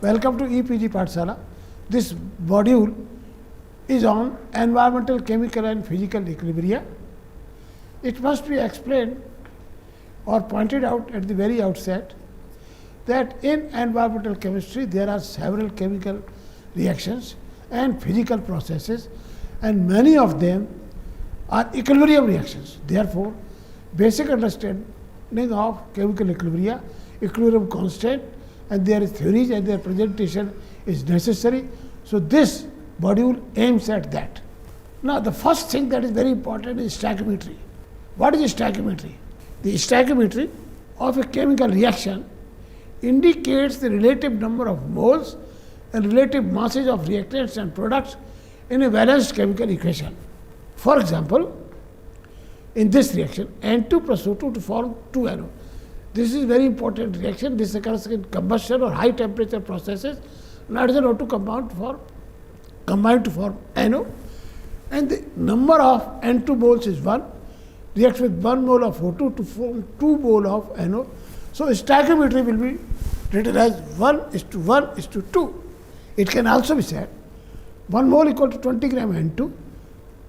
Welcome to EPG Pathshala. This module is on environmental, chemical and physical equilibria. It must be explained or pointed out at the very outset that in environmental chemistry there are several chemical reactions and physical processes, and many of them are equilibrium reactions. Therefore, basic understanding of chemical equilibria, equilibrium constant, and their theories and their presentation is necessary. So, this module aims at that. Now, the first thing that is very important is stoichiometry. What is stoichiometry? The stoichiometry of a chemical reaction indicates the relative number of moles and relative masses of reactants and products in a balanced chemical equation. For example, in this reaction, N2 plus O2 to form 2NO. This is very important reaction. This occurs in combustion or high temperature processes. Nitrogen O2 combined to form NO, and the number of N2 moles is 1. Reacts with 1 mole of O2 to form 2 mole of NO. So, stoichiometry will be written as 1:1:2. It can also be said 1 mole equal to 20 gram N2,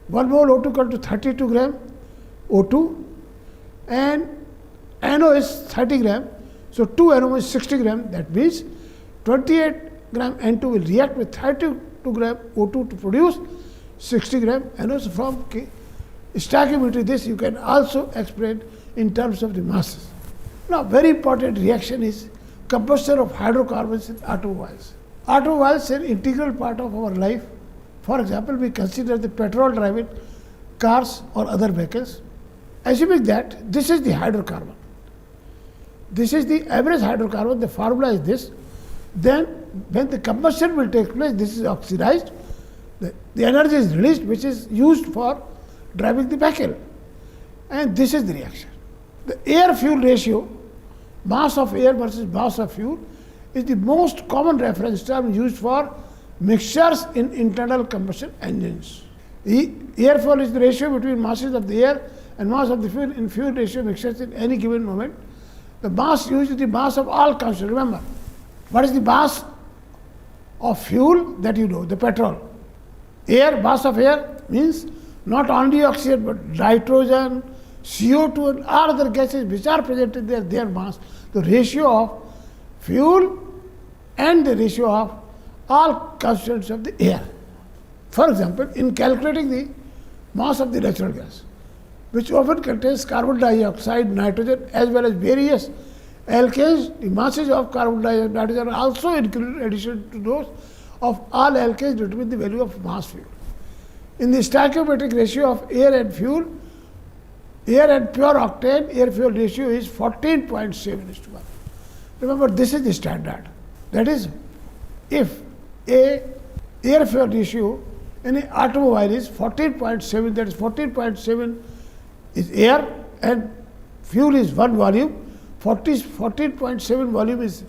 1 mole O2 equal to 32 gram O2, and NO is 30 gram. So, 2 NO is 60 gram. That means 28 gram N2 will react with 32 gram O2 to produce 60 gram NO. So, from stoichiometry, this you can also explain in terms of the masses. Now, very important reaction is combustion of hydrocarbons in automobiles. Automobiles are an integral part of our life. For example, we consider the petrol driven cars or other vehicles. Assuming that this is the hydrocarbon, this is the average hydrocarbon, the formula is this, then when the combustion will take place, this is oxidized, the energy is released which is used for driving the vehicle, and this is the reaction. The air-fuel ratio, mass of air versus mass of fuel, is the most common reference term used for mixtures in internal combustion engines. The air-fuel is the ratio between masses of the air and mass of the fuel in fuel ratio mixtures in any given moment. The mass used is the mass of all combustion. Remember, what is the mass of fuel that you know, the petrol? Air, mass of air means not only oxygen but nitrogen, CO2 and all other gases which are present in their mass. The ratio of fuel and the ratio of all constituents of the air. For example, in calculating the mass of the natural gas, which often contains carbon dioxide, nitrogen as well as various alkanes, the masses of carbon dioxide and nitrogen are also included in addition to those of all alkanes determine the value of mass fuel. In the stoichiometric ratio of air and fuel, air and pure octane air-fuel ratio is 14.7:1. Remember, this is the standard. That is, if a air-fuel ratio in an automobile is 14.7, that is 14.7 is air and fuel is 1 volume, 14.7 volume is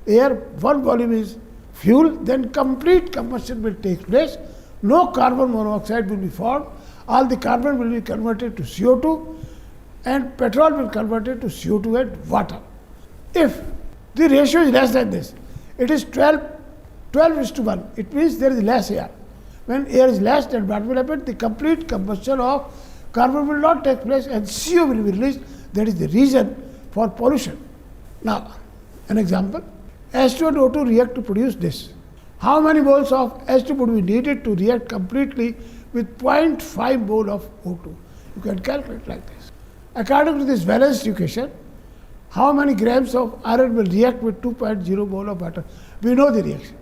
air, 1 volume is fuel, then complete combustion will take place. No carbon monoxide will be formed. All the carbon will be converted to CO2 and petrol will be converted to CO2 and water. If the ratio is less than this, it is 12:1. It means there is less air. When air is less, then what will happen? The complete combustion of carbon will not take place and CO will be released. That is the reason for pollution. Now, an example, H2 and O2 react to produce this. How many moles of H2 would be needed to react completely with 0.5 mole of O2? You can calculate like this. According to this balanced equation, how many grams of iron will react with 2.0 mole of water? We know the reaction.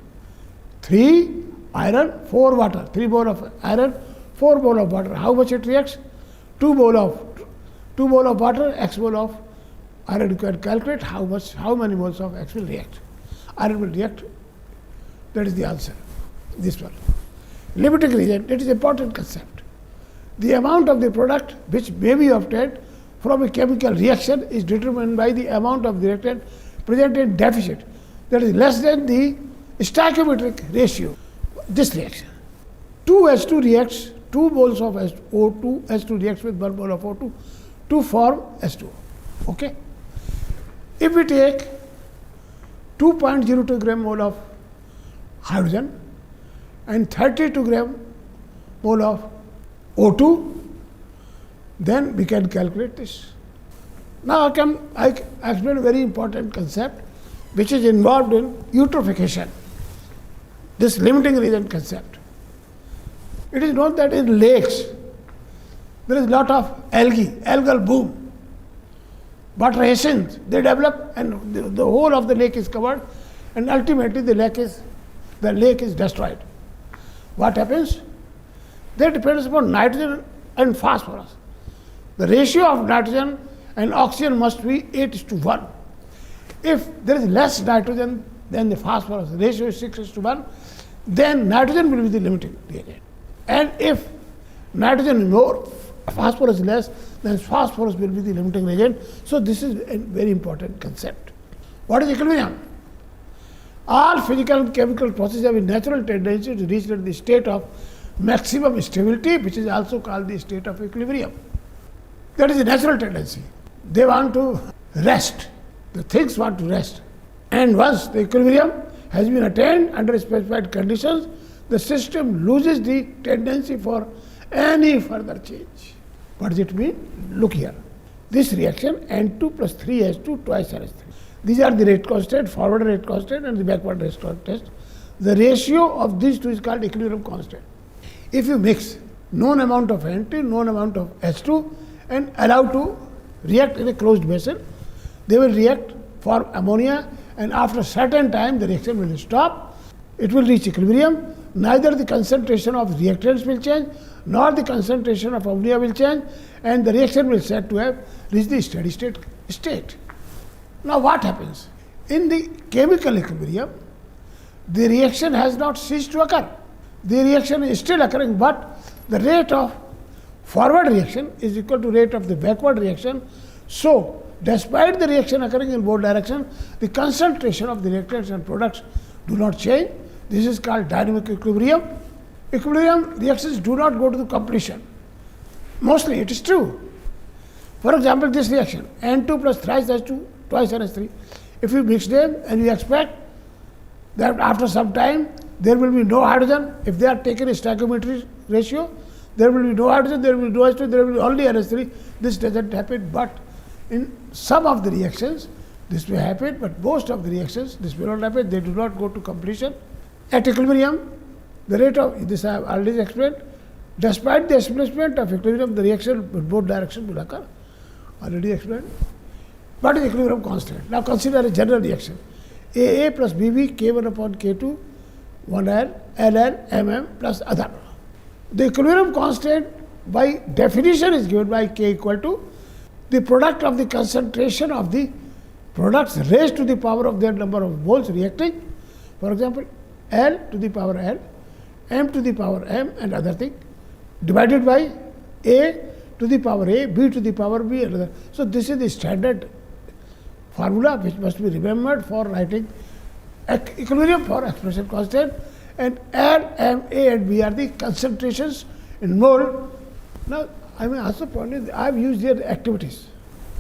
3 iron, 4 water. 3 mole of iron, 4 mole of water. How much it reacts? 2 mole of water, x mole of iron. You can calculate how many moles of X will react. Iron will react. That is the answer. This one. Limiting reagent, it is an important concept. The amount of the product which may be obtained from a chemical reaction is determined by the amount of the reactant present in deficit, that is less than the stoichiometric ratio. This reaction. 2H2 reacts, 2 moles of O2, H2 reacts with 1 mole of O2 to form H2O. Okay? If we take 2.02 gram mole of hydrogen and 32 gram mole of O2, then we can calculate this. Now I explain a very important concept which is involved in eutrophication, this limiting region concept. It is known that in lakes there is a lot of algal boom. Water hyacinths, they develop and the whole of the lake is covered, and ultimately the lake is destroyed. What happens? That depends upon nitrogen and phosphorus. The ratio of nitrogen and oxygen must be 8:1. If there is less nitrogen than the phosphorus, the ratio is 6:1, then nitrogen will be the limiting reagent. And if nitrogen is more, phosphorus is less, then phosphorus will be the limiting reagent. So this is a very important concept. What is equilibrium? All physical and chemical processes have a natural tendency to reach the state of maximum stability, which is also called the state of equilibrium. That is a natural tendency. They want to rest. The things want to rest. And once the equilibrium has been attained under specified conditions, the system loses the tendency for any further change. What does it mean? Look here. This reaction N2 plus 3H2 twice NH3. These are the rate constant, forward rate constant and the backward rate constant. The ratio of these two is called equilibrium constant. If you mix known amount of N2, known amount of H2 and allow to react in a closed vessel, they will react for ammonia, and after a certain time the reaction will stop. It will reach equilibrium. Neither the concentration of reactants will change nor the concentration of ammonia will change, and the reaction will said to have reached the steady state. Now what happens? In the chemical equilibrium, the reaction has not ceased to occur. The reaction is still occurring, but the rate of forward reaction is equal to rate of the backward reaction. So despite the reaction occurring in both directions, the concentration of the reactants and products do not change. This is called dynamic equilibrium. Equilibrium reactions do not go to the completion. Mostly it is true. For example, this reaction N2 plus thrice H2 twice NH3. If you mix them and you expect that after some time there will be no hydrogen, if they are taken a stoichiometry ratio, there will be no hydrogen, there will be no H2, there will be only NH3. This doesn't happen, but in some of the reactions this may happen, but most of the reactions this will not happen. They do not go to completion. At equilibrium, the rate of this I have already explained. Despite the establishment of equilibrium, the reaction in both directions will occur. Already explained. What is equilibrium constant? Now consider a general reaction. AA plus BB K1 upon K2 1L, LL, MM plus other. The equilibrium constant by definition is given by K equal to the product of the concentration of the products raised to the power of their number of moles reacting. For example, L to the power L, M to the power M and other thing, divided by A to the power A, B to the power B and other. So this is the standard formula which must be remembered for writing equilibrium for expression constant, and L, M, A and B are the concentrations in mole. Now I may also point out I have used here activities.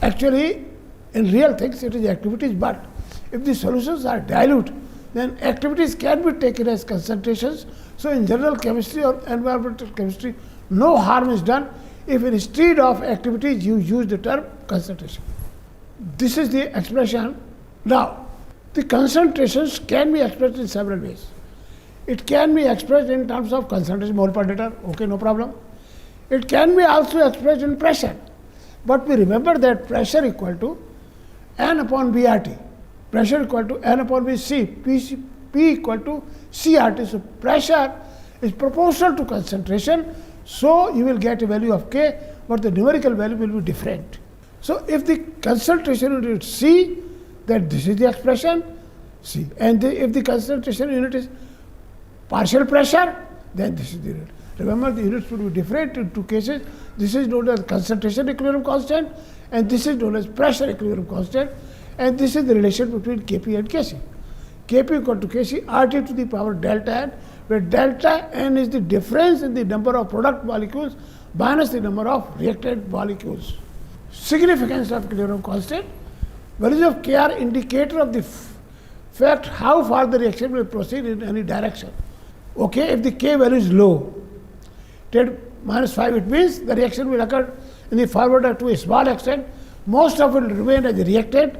Actually in real things it is activities, but if the solutions are dilute, then activities can be taken as concentrations. So in general chemistry or environmental chemistry, no harm is done if instead of activities you use the term concentration. This is the expression. Now, the concentrations can be expressed in several ways. It can be expressed in terms of concentration mole per liter, okay, no problem. It can be also expressed in pressure. But we remember that pressure equal to N upon BRT. Pressure equal to N upon Vc, P equal to CRT. So pressure is proportional to concentration. So you will get a value of K, but the numerical value will be different. So if the concentration unit is C, then this is the expression C. And if the concentration unit is partial pressure, then this is the unit. Remember, the units will be different in two cases. This is known as concentration equilibrium constant, and this is known as pressure equilibrium constant. And this is the relation between Kp and Kc. Kp equal to Kc RT to the power delta N, where delta N is the difference in the number of product molecules minus the number of reactant molecules. Significance of equilibrium constant. Values of K are indicator of the fact how far the reaction will proceed in any direction. Okay, if the K value is low, 10 minus 5, it means the reaction will occur in the forwarder to a small extent. Most of it will remain as a reactant.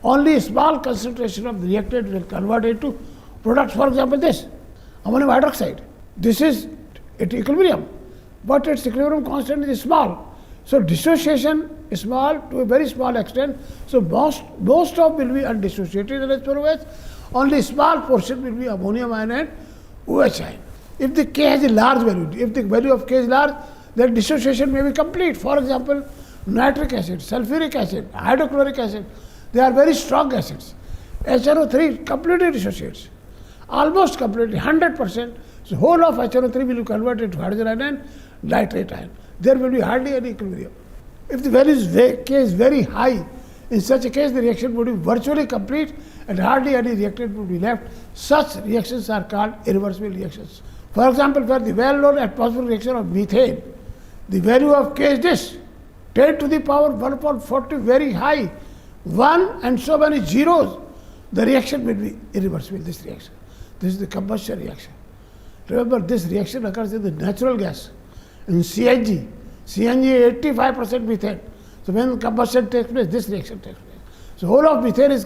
Only a small concentration of the reactant will convert into products. For example, this ammonium hydroxide. This is at equilibrium, but its equilibrium constant is small. So dissociation is small to a very small extent. So most of will be undissociated in H4OH. Only small portion will be ammonium ion and OH ion. If the K has a large value, if the value of K is large, then dissociation may be complete. For example, nitric acid, sulfuric acid, hydrochloric acid, they are very strong acids. HNO3 completely dissociates, almost completely, 100%. So whole of HNO3 will be converted to hydrogen ion and nitrate ion. There will be hardly any equilibrium. If the value K is very high, in such a case the reaction would be virtually complete and hardly any reactant would be left. Such reactions are called irreversible reactions. For example, for the well-known atmospheric reaction of methane, the value of K is this, 10 to the power 1/40, very high, 1 and so many zeros. The reaction will be irreversible, this reaction. This is the combustion reaction. Remember, this reaction occurs in the natural gas. In CNG, CNG 85% methane. So when combustion takes place, this reaction takes place. So whole of methane is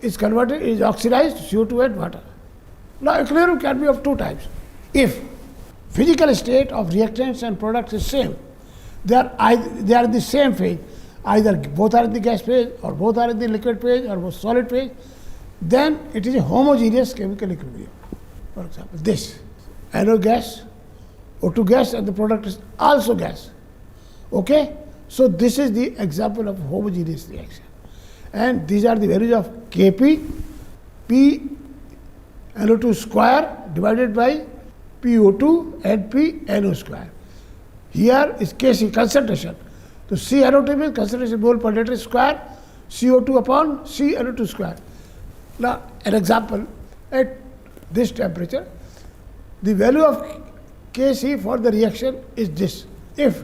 is oxidized CO2 and water. Now equilibrium can be of two types. If physical state of reactants and products is same, they are in the same phase, either both are in the gas phase or both are in the liquid phase or both solid phase, then it is a homogeneous chemical equilibrium. For example, this NO gas, O2 gas, and the product is also gas. Okay? So this is the example of homogeneous reaction. And these are the values of Kp, P NO2 square divided by PO2 and P NO square. Here is Kc, concentration. So C NO2 means concentration mole per liter square, CO2 upon C NO2 square. Now an example, at this temperature, the value of Kc for the reaction is this. If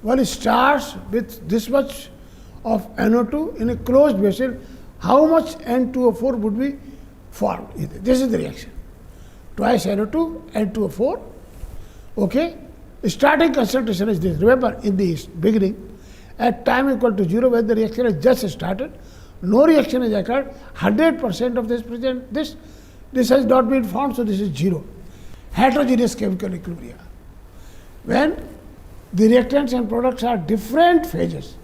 one starts with this much of NO2 in a closed vessel, how much N2O4 would be formed? This is the reaction. Twice NO2, N2O4. Okay? Starting concentration is this. Remember, in the beginning, at time equal to 0, when the reaction has just started, no reaction has occurred, 100% of this present, this has not been formed, so this is 0. Heterogeneous chemical equilibrium. When the reactants and products are different phases.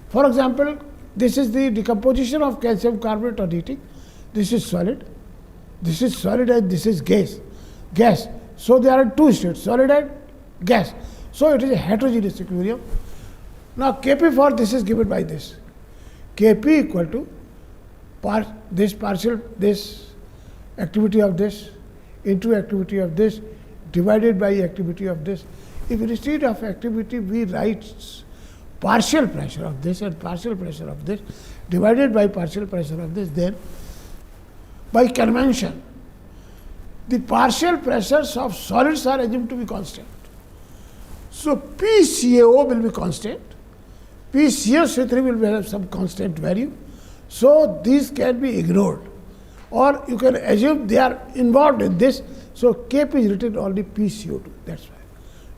For example, this is the decomposition of calcium carbonate on heating. This is solid and this is gas. So there are two states, solid and gas. So it is a heterogeneous equilibrium. Now Kp for this is given by this. Kp equal to this activity of this into activity of this divided by activity of this. If instead of activity we write partial pressure of this and partial pressure of this divided by partial pressure of this, then by convention the partial pressures of solids are assumed to be constant. So PCAO will be constant, PCO3 will have some constant value. So these can be ignored, or you can assume they are involved in this. So Kp is written only PCO2. That's why.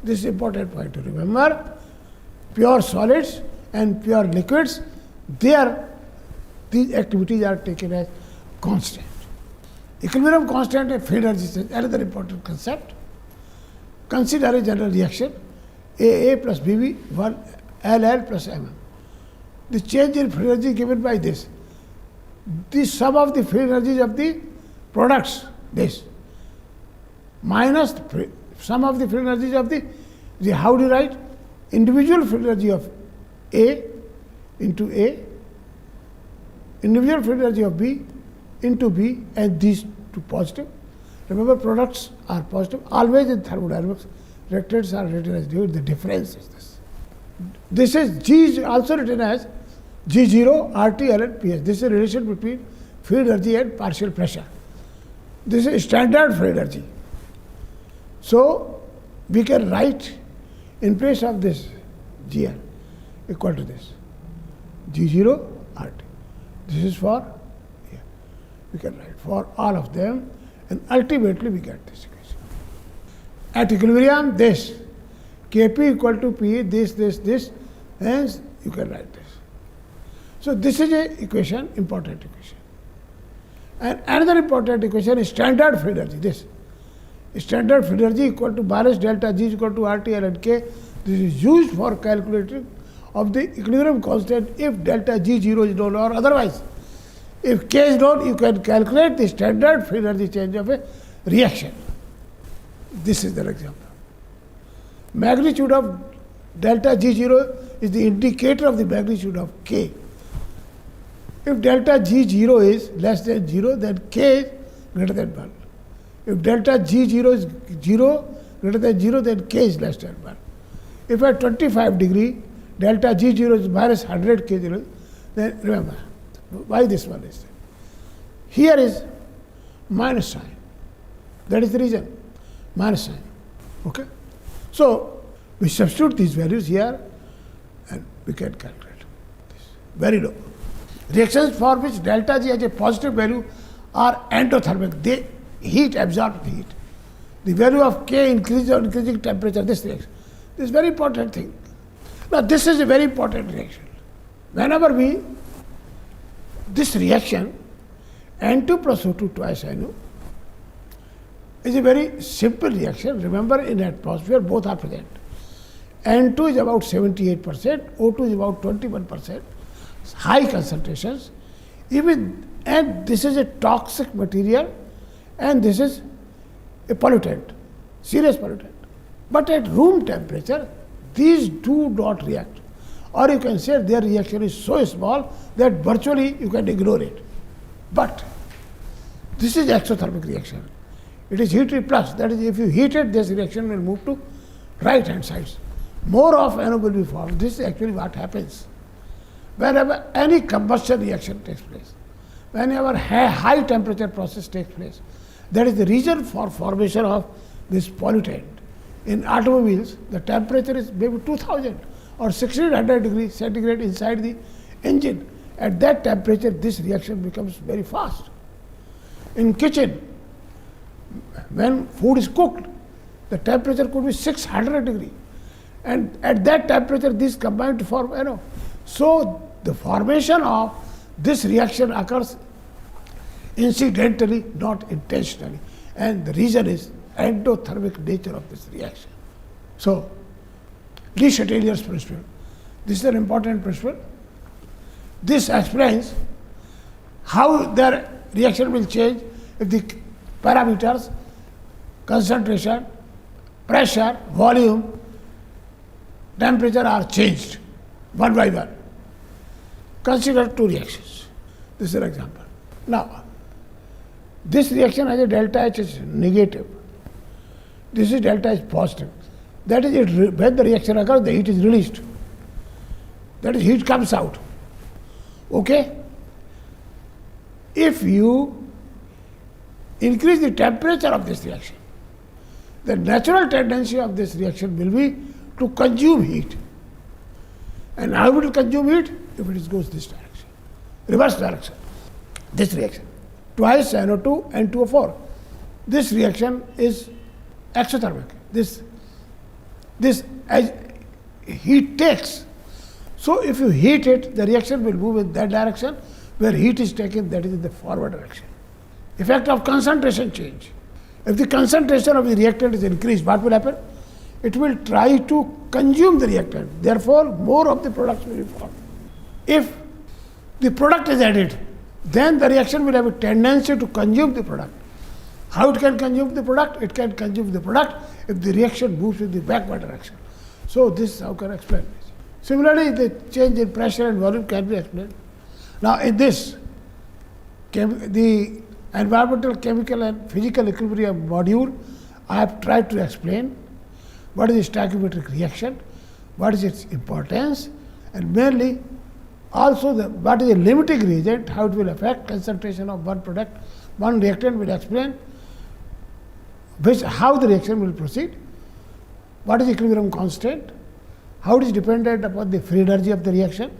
This is important point to remember. Pure solids and pure liquids, these activities are taken as constant. Equilibrium constant and free energy is another important concept. Consider a general reaction AA plus BB 1 LL plus MM. The change in free energy given by this. The sum of the free energies of the products, this, minus the sum of the free energies of the how do you write? Individual free energy of A into A, individual free energy of B into B, and these two positive. Remember, products are positive. Always in thermodynamics, reactants are written as the difference is this. This is G is also written as G0, RT, Ln, PS. This is a relation between free energy and partial pressure. This is standard free energy. So we can write in place of this GR equal to this G0 RT. This is for we can write for all of them, and ultimately we get this equation. At equilibrium, this Kp equal to P, this, hence you can write this. So this is a equation, important equation. And another important equation is standard free energy. This standard free energy equal to minus delta G is equal to RTL and K. This is used for calculating of the equilibrium constant if delta G 0 is known or otherwise. If K is known, you can calculate the standard free energy change of a reaction. This is the example. Magnitude of delta G 0 is the indicator of the magnitude of K. If delta G 0 is less than 0, then K is greater than 1. If delta G 0 is 0, greater than 0, then K is less than 1. If at 25 degree, delta G 0 is minus 100 K 0, then remember, why this one is there? Here is minus sign. That is the reason, minus sign. Okay? So, we substitute these values here and we can calculate this. Very low. Reactions for which delta G has a positive value are endothermic. They heat, absorb the heat. The value of K increases on increasing temperature, this reaction. This is very important thing. Now, this is a very important reaction. Whenever this reaction, N2 plus O2 twice NO, is a very simple reaction. Remember, in atmosphere, both are present. N2 is about 78%, O2 is about 21%, high concentrations. And this is a toxic material, and this is a pollutant, serious pollutant. But at room temperature, these do not react. Or you can say their reaction is so small that virtually you can ignore it. But this is exothermic reaction. It is heat reflux. That is, if you heat it, this reaction will move to right hand sides. More of NO will be formed. This is actually what happens whenever any combustion reaction takes place. Whenever high temperature process takes place, that is the reason for formation of this pollutant. In automobiles, the temperature is maybe 2000 or 1600 degrees centigrade inside the engine. At that temperature, this reaction becomes very fast. In kitchen, when food is cooked, the temperature could be 600 degrees. And at that temperature, these combine to form NO. So, the formation of this reaction occurs incidentally, not intentionally. And the reason is endothermic nature of this reaction. So, Le Chatelier's principle. This is an important principle. This explains how their reaction will change if the parameters, concentration, pressure, volume, temperature are changed one by one. Consider two reactions. This is an example. Now, this reaction has a delta H is negative. This is delta H positive. That is, when the reaction occurs, the heat is released. That is, heat comes out. Okay? If you increase the temperature of this reaction, the natural tendency of this reaction will be to consume heat. And how it will consume heat? If it goes this direction, reverse direction. This reaction, twice NO2 and 2O4. This reaction is exothermic. This as heat takes. So if you heat it, the reaction will move in that direction. Where heat is taken, that is in the forward direction. Effect of concentration change. If the concentration of the reactant is increased, what will happen? It will try to consume the reactant. Therefore, more of the products will be formed. If the product is added, then the reaction will have a tendency to consume the product. How it can consume the product? It can consume the product if the reaction moves in the backward direction. So this is how can I explain this. Similarly, the change in pressure and volume can be explained. Now in this, the environmental, chemical and physical equilibrium module, I have tried to explain what is stoichiometric reaction, what is its importance, and mainly also what is the limiting reagent, how it will affect concentration of one product. One reactant will explain how the reaction will proceed, what is equilibrium constant, how it is dependent upon the free energy of the reaction,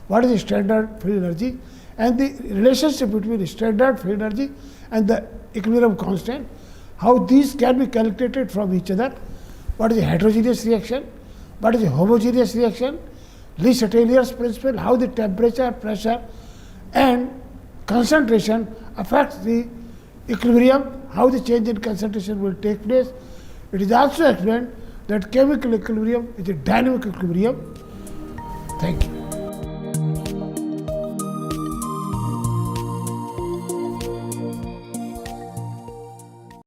what is the standard free energy, and the relationship between standard free energy and the equilibrium constant, how these can be calculated from each other, what is a heterogeneous reaction, what is a homogeneous reaction, Le Chatelier's principle, how the temperature, pressure and concentration affects the equilibrium, how the change in concentration will take place. It is also explained that chemical equilibrium is a dynamic equilibrium. Thank you.